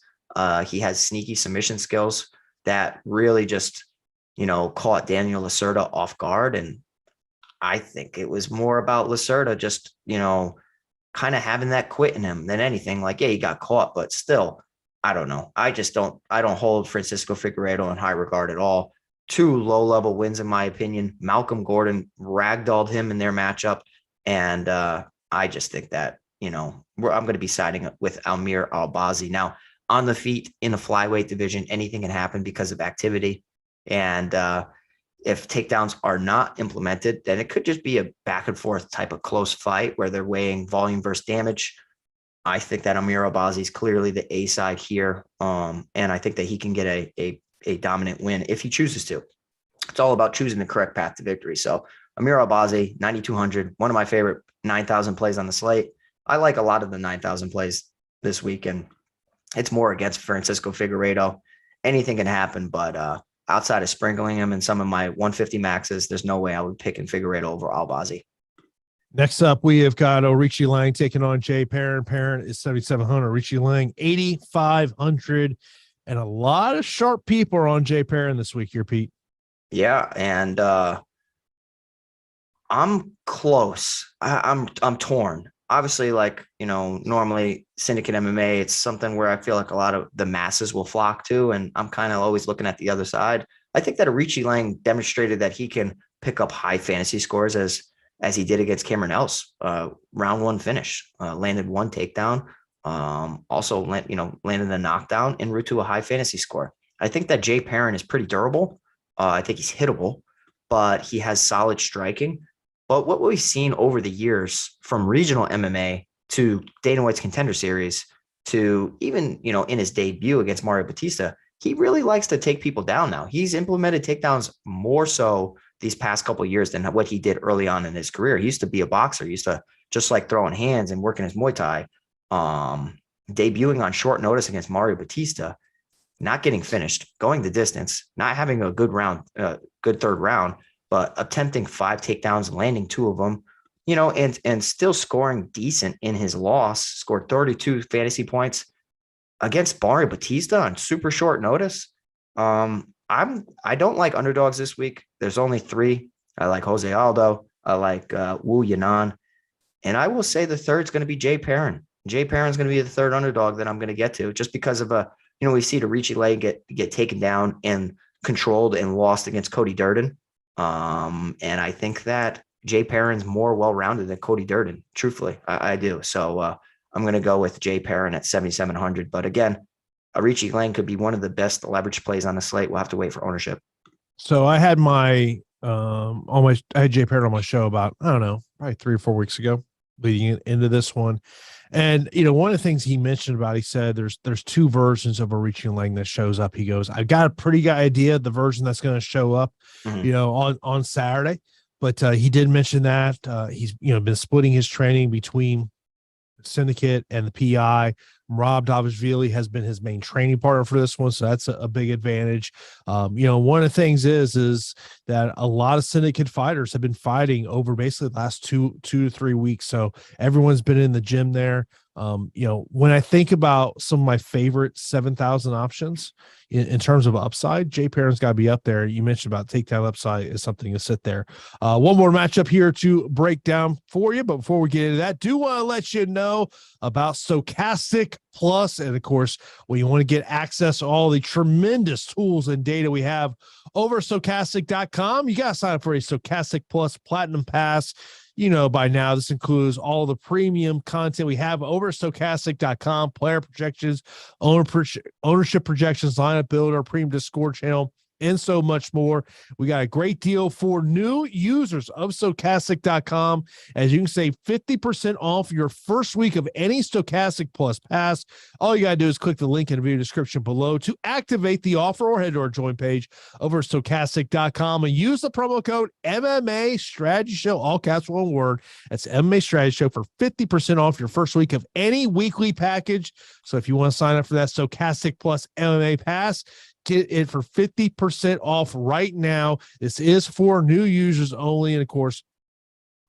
He has sneaky submission skills that really just, caught Daniel Lacerda off guard. And I think it was more about Lacerda just, kind of having that quit in him than anything. Like, yeah, he got caught, but still, I don't know. I don't hold Francisco Figueiredo in high regard at all. 2 low-level wins, in my opinion. Malcolm Gordon ragdolled him in their matchup. And I just think that, I'm going to be siding with Amir Albazi. Now, on the feet in the flyweight division, anything can happen because of activity. And if takedowns are not implemented, then it could just be a back and forth type of close fight where they're weighing volume versus damage. I think that Amir Albazi is clearly the A side here. And I think that he can get a dominant win if he chooses to. It's all about choosing the correct path to victory. So Amir Albazi, 9,200, one of my favorite 9,000 plays on the slate. I like a lot of the 9,000 plays this week, and it's more against Francisco Figueiredo. Anything can happen, but outside of sprinkling him in some of my 150 maxes, there's no way I would pick in Figueiredo over Albazi. Next up, we have got Aoriqileng taking on Jay Perrin. Perrin is 7,700. Aoriqileng, 8,500. And a lot of sharp people are on Jay Perrin this week here, Pete. Yeah, and I'm close. I'm torn. Obviously, normally Syndicate MMA, it's something where I feel like a lot of the masses will flock to, and I'm kind of always looking at the other side. I think that Aoriqileng demonstrated that he can pick up high fantasy scores as he did against Cameron Else. Round 1 finish, landed 1 takedown, also landed a knockdown en route to a high fantasy score. I think that Jay Perrin is pretty durable. I think he's hittable, but he has solid striking. But what we've seen over the years from regional MMA to Dana White's Contender Series to even, in his debut against Mario Batista, he really likes to take people down now. He's implemented takedowns more so these past couple of years than what he did early on in his career. He used to be a boxer. He used to just like throwing hands and working his Muay Thai. Debuting on short notice against Mario Batista, not getting finished, going the distance, not having a good third round, but attempting 5 takedowns, landing 2 of them, and still scoring decent in his loss, scored 32 fantasy points against Mario Batista on super short notice. I don't like underdogs this week. There's only 3. I like Jose Aldo. I like Wu Yanan. And I will say the third's going to be Jay Perrin. Jay Perrin's going to be the third underdog that I'm going to get to, just because of we see Aoriqileng get taken down and controlled and lost against Cody Durden. And I think that Jay Perrin's more well-rounded than Cody Durden. Truthfully, I do. So I'm going to go with Jay Perrin at 7,700. But again, Aoriqileng could be one of the best leverage plays on the slate. We'll have to wait for ownership. So I had I had Jay Perrin on my show about, I don't know, probably 3 or 4 weeks ago, leading into this one. And, one of the things he mentioned about, he said there's 2 versions of Aoriqileng that shows up. He goes, I've got a pretty good idea of the version that's going to show up, on Saturday. But he did mention that he's, been splitting his training between Syndicate and the PI. Rob Dvalishvili has been his main training partner for this one, so that's a big advantage. One of the things is that a lot of Syndicate fighters have been fighting over basically the last 2 to 3 weeks, so everyone's been in the gym there. When I think about some of my favorite 7,000 options in terms of upside, Jay Perrin's got to be up there. You mentioned about takedown upside is something to sit there. One more matchup here to break down for you, but before we get into that, do want to let you know about Stokastic Plus. And of course, when you want to get access to all the tremendous tools and data we have over Stokastic.com, you got to sign up for a Stokastic Plus Platinum Pass. By now, this includes all the premium content we have over Stokastic.com, player projections, ownership projections, lineup builder, premium Discord channel, and so much more. We got a great deal for new users of Stokastic.com, as you can save 50% off your first week of any Stokastic Plus pass. All you got to do is click the link in the video description below to activate the offer, or head to our join page over Stokastic.com and use the promo code MMA Strategy Show, all caps, one word. That's MMA Strategy Show for 50% off your first week of any weekly package. So if you want to sign up for that Stokastic Plus MMA pass, get it for 50% off right now. This is for new users only. And of course,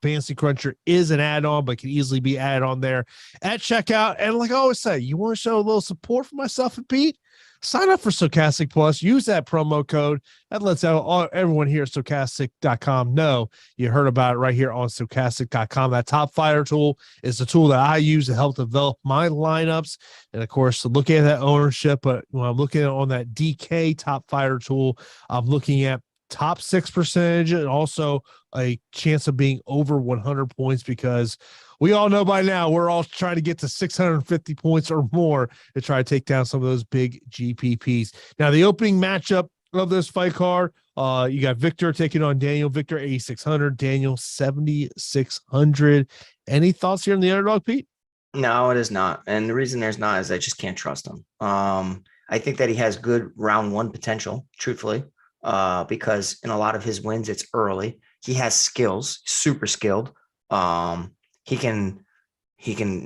Fantasy Cruncher is an add-on, but can easily be added on there at checkout. And like I always say, you want to show a little support for myself and Pete? Sign up for Stokastic Plus. Use that promo code. That lets everyone here at Stokastic.com know you heard about it right here on Stokastic.com. That top fighter tool is the tool that I use to help develop my lineups. And of course, looking at that ownership, but when I'm looking at on that DK top fighter tool, I'm looking at top 6 percentage and also a chance of being over 100 points, because we all know by now we're all trying to get to 650 points or more to try to take down some of those big GPPs. Now, the opening matchup of this fight card, you got Victor taking on Daniel. Victor 8,600, Daniel 7,600. Any thoughts here on the underdog, Pete? No, it is not. And the reason there's not is I just can't trust him. I think that he has good round 1 potential, truthfully, because in a lot of his wins, it's early. He has skills, super skilled. He can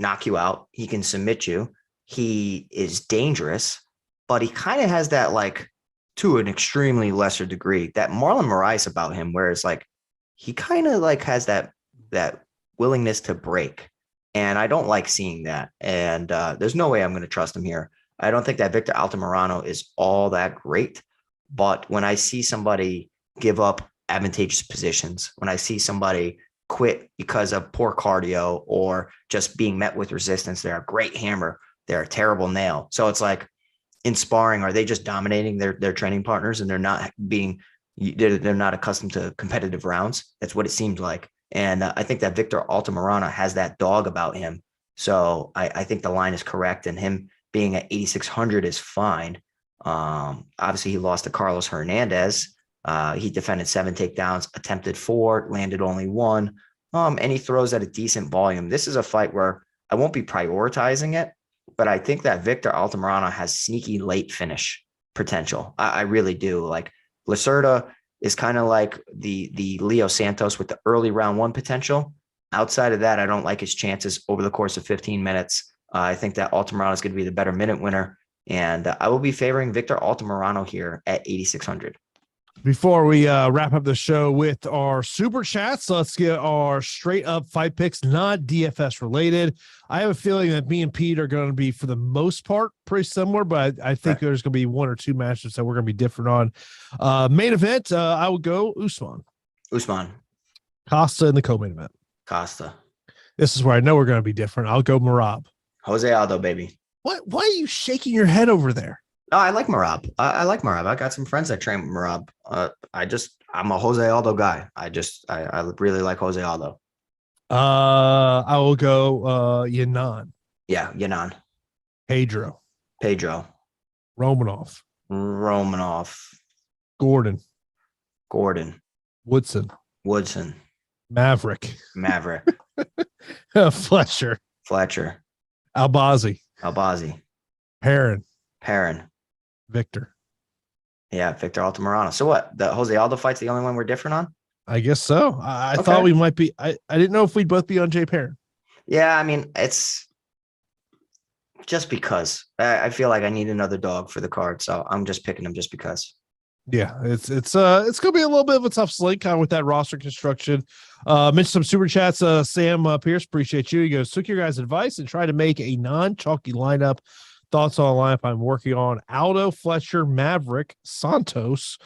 knock you out. He can submit you. He is dangerous, but he kind of has that, like, to an extremely lesser degree, that Marlon Moraes about him, whereas like he kind of like has that willingness to break. And I don't like seeing that. And there's no way I'm going to trust him here. I don't think that Victor Altamirano is all that great. But when I see somebody give up advantageous positions, when I see somebody quit because of poor cardio or just being met with resistance, they're a great hammer, they're a terrible nail. So it's like, in sparring, are they just dominating their training partners and they're not accustomed to competitive rounds? That's what it seems like. And I think that Victor Altamirano has that dog about him. So I think the line is correct, and him being at 8,600 is fine. Obviously, he lost to Carlos Hernandez. He defended 7 takedowns, attempted 4, landed only 1, and he throws at a decent volume. This is a fight where I won't be prioritizing it, but I think that Victor Altamirano has sneaky late finish potential. I really do. Like, Lacerda is kind of like the Leo Santos with the early round 1 potential. Outside of that, I don't like his chances over the course of 15 minutes. I think that Altamirano is going to be the better minute winner. And I will be favoring Victor Altamirano here at 8,600. Before we wrap up the show with our super chats, let's get our straight up fight picks, not DFS related. I have a feeling that me and Pete are going to be, for the most part, pretty similar, but I think there's going to be 1 or 2 matches that we're going to be different on. Main event, I would go Usman. Costa in the co-main event. Costa. This is where I know we're going to be different. I'll go Merab. Jose Aldo, baby. What? Why are you shaking your head over there? No, I like Marab. I like Marab. I got some friends that train Marab. I'm a Jose Aldo guy. I really like Jose Aldo. I will go Yanan, Yeah, Yanan, Pedro, Pedro, Romanov, Romanov, Gordon, Gordon, Woodson, Woodson, Maverick, Maverick, Fletcher, Fletcher, Albazi, Albazi, Perrin, Perrin. Victor. Yeah, Victor Altamirano. So what? The Jose Aldo fight's the only one we're different on? I guess so. I Okay. thought we might be. I didn't know if we'd both be on Jay Perrin. Yeah, I mean, it's just because I feel like I need another dog for the card. So I'm just picking him just because. Yeah, it's gonna be a little bit of a tough slate kind of with that roster construction. Mentioned some super chats. Sam Pierce, appreciate you. He goes, took your guys' advice and tried to make a non-chalky lineup. Thoughts on a lineup I'm working on: Aldo, Fletcher, Maverick, Santos,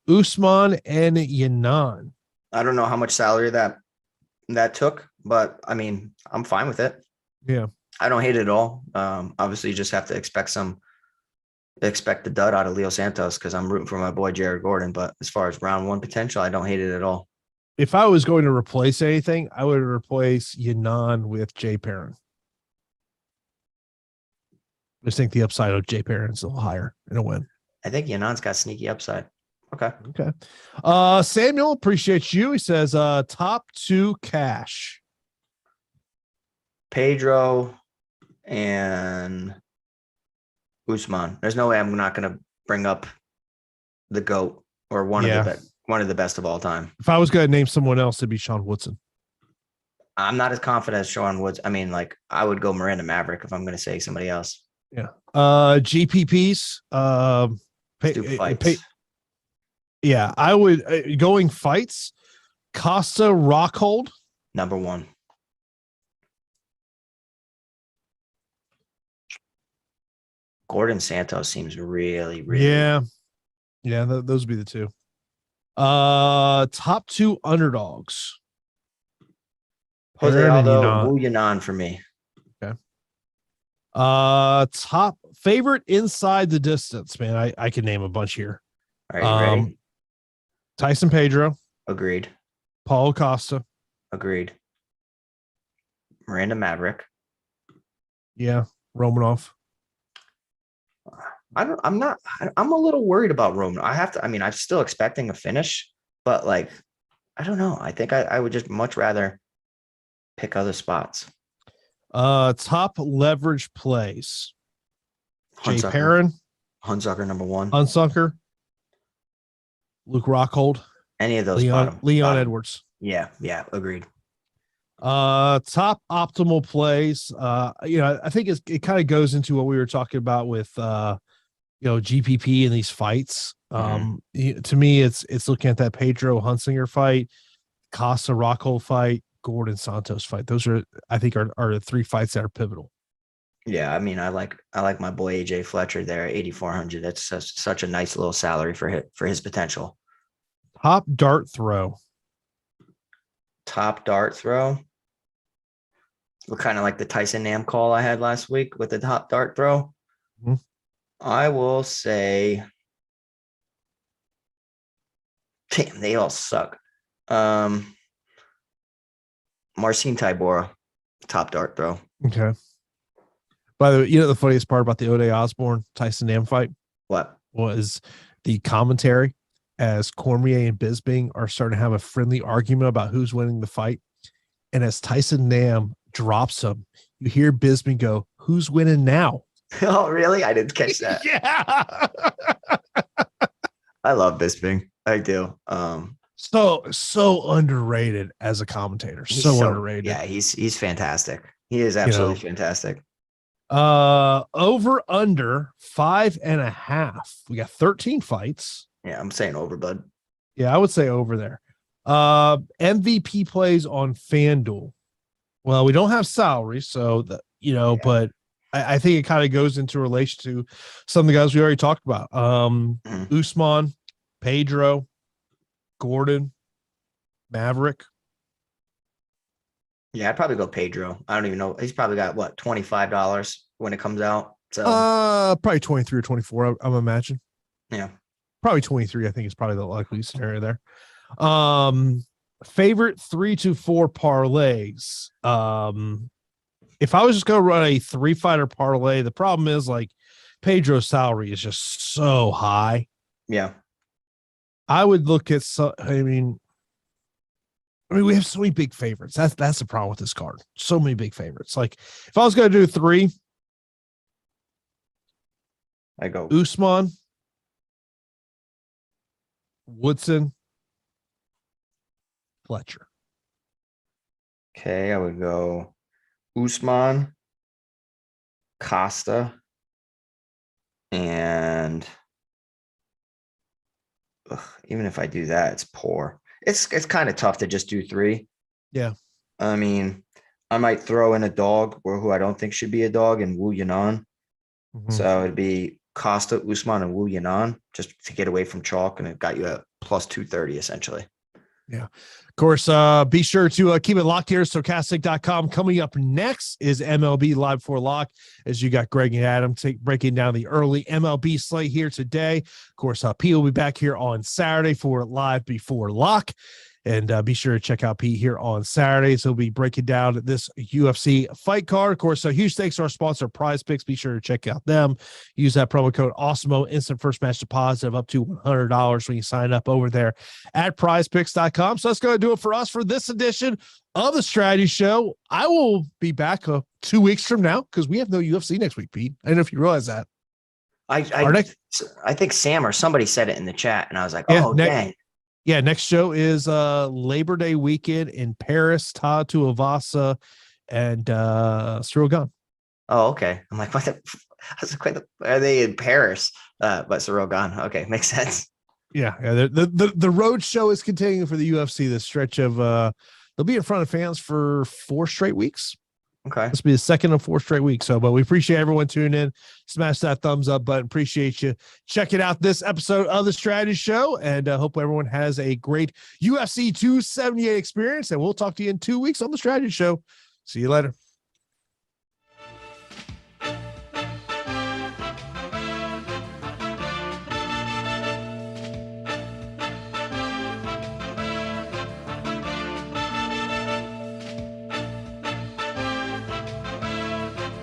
Usman, and Yanan. I don't know how much salary that took, but I mean, I'm fine with it. Yeah, I don't hate it at all. Obviously, you just have to expect the dud out of Leo Santos because I'm rooting for my boy Jared Gordon. But as far as round one potential, I don't hate it at all. if I was going to replace anything, I would replace Yanan with Jay Perrin. I just think the upside of Jay Perrin is a little higher in a win. I think Yanan's got sneaky upside. Okay. Samuel, appreciate you. He says, top 2 cash. Pedro and Usman. There's no way I'm not going to bring up the GOAT or one of the best of all time. If I was going to name someone else, it'd be Sean Woodson. I'm not as confident as Sean Woods. I mean, like I would go Miranda Maverick if I'm going to say somebody else. Yeah. GPPs. Yeah, I would going fights. Costa Rockhold. Number 1. Gordon Santos seems really. Yeah. Those would be the 2. Top 2 underdogs. Jose Aldo, Yanan for me. Okay. Top favorite inside the distance, man. I can name a bunch here. All right, ready? Tyson Pedro. Agreed. Paulo Costa. Agreed. Miranda Maverick. Yeah. Romanov. I'm a little worried about Romanov. I'm still expecting a finish, but like, I don't know. I think I would just much rather pick other spots. Top leverage plays. Jay Perrin. Hunsucker number 1. Hunsucker. Luke Rockhold. Any of those. Leon Edwards. Yeah, agreed. Top optimal plays. I think it kind of goes into what we were talking about with GPP in these fights. To me, it's looking at that Pedro Hunsinger fight, Costa Rockhold fight, Gordon Santos fight. Those are, I think, are the 3 fights that are pivotal. Yeah, I mean, I like my boy AJ Fletcher there at 8,400. That's such a nice little salary for his potential. Top dart throw. Top dart throw. Look, kind of like the Tyson Nam call I had last week with the top dart throw. Mm-hmm. I will say, damn, they all suck. Marcin Tybura, top dart throw. Okay. By the way, the funniest part about the O'Day Osborne Tyson Nam fight? What? Was the commentary as Cormier and Bisping are starting to have a friendly argument about who's winning the fight. And as Tyson Nam drops him, you hear Bisping go, "Who's winning now?" Oh, really? I didn't catch that. Yeah. I love Bisping. I do. So underrated as a commentator. So underrated. Yeah, he's fantastic. He is absolutely fantastic. Over under 5.5. We got 13 fights. Yeah, I'm saying over, bud. Yeah, I would say over there. MVP plays on FanDuel. Well, we don't have salaries, so but I think it kind of goes into relation to some of the guys we already talked about. Usman, Pedro, Gordon, Maverick. Yeah, I'd probably go Pedro. I don't even know. He's probably got what, $25 when it comes out. So probably 23 or 24, I'm imagine. yeah. Probably 23, I think is probably the likely scenario there. Favorite 3 to 4 parlays. If I was just going to run a 3-fighter parlay, the problem is like Pedro's salary is just so high. Yeah. I would look at I mean, we have so many big favorites. That's the problem with this card. So many big favorites. Like if I was going to do 3, I go Usman, Woodson, Fletcher. Okay, I would go Usman, Costa, and even if I do that, it's poor. It's kind of tough to just do 3. Yeah. I mean, I might throw in a dog or who I don't think should be a dog and Wu Yanan. So it'd be Costa, Usman, and Wu Yanan just to get away from chalk, and it got you at plus 230 essentially. Yeah. Of course, be sure to keep it locked here. Stokastic.com. Coming up next is MLB Live Before Lock, as you got Greg and Adam breaking down the early MLB slate here today. Of course, Pete will be back here on Saturday for Live Before Lock. And be sure to check out Pete here on Saturdays. He'll be breaking down this UFC fight card. Of course, huge thanks to our sponsor, PrizePicks. Be sure to check out them. Use that promo code AWESEMO, instant first match deposit of up to $100 when you sign up over there at PrizePicks.com. So that's going to do it for us for this edition of the Strategy Show. I will be back 2 weeks from now because we have no UFC next week, Pete. I don't know if you realize that. I think Sam or somebody said it in the chat, and I was like, dang. Yeah, next show is Labor Day weekend in Paris. Ta Tuivasa and Cyril Gahn. Oh, okay. I'm like, I was like, are they in Paris? But Cyril Gahn. Okay, makes sense. Yeah. The road show is continuing for the UFC. The stretch of they'll be in front of fans for 4 straight weeks. Okay. This will be the second of 4 straight weeks. So, but we appreciate everyone tuning in. Smash that thumbs up button. Appreciate you checking out this episode of the Strategy Show, and hope everyone has a great UFC 278 experience. And we'll talk to you in 2 weeks on the Strategy Show. See you later.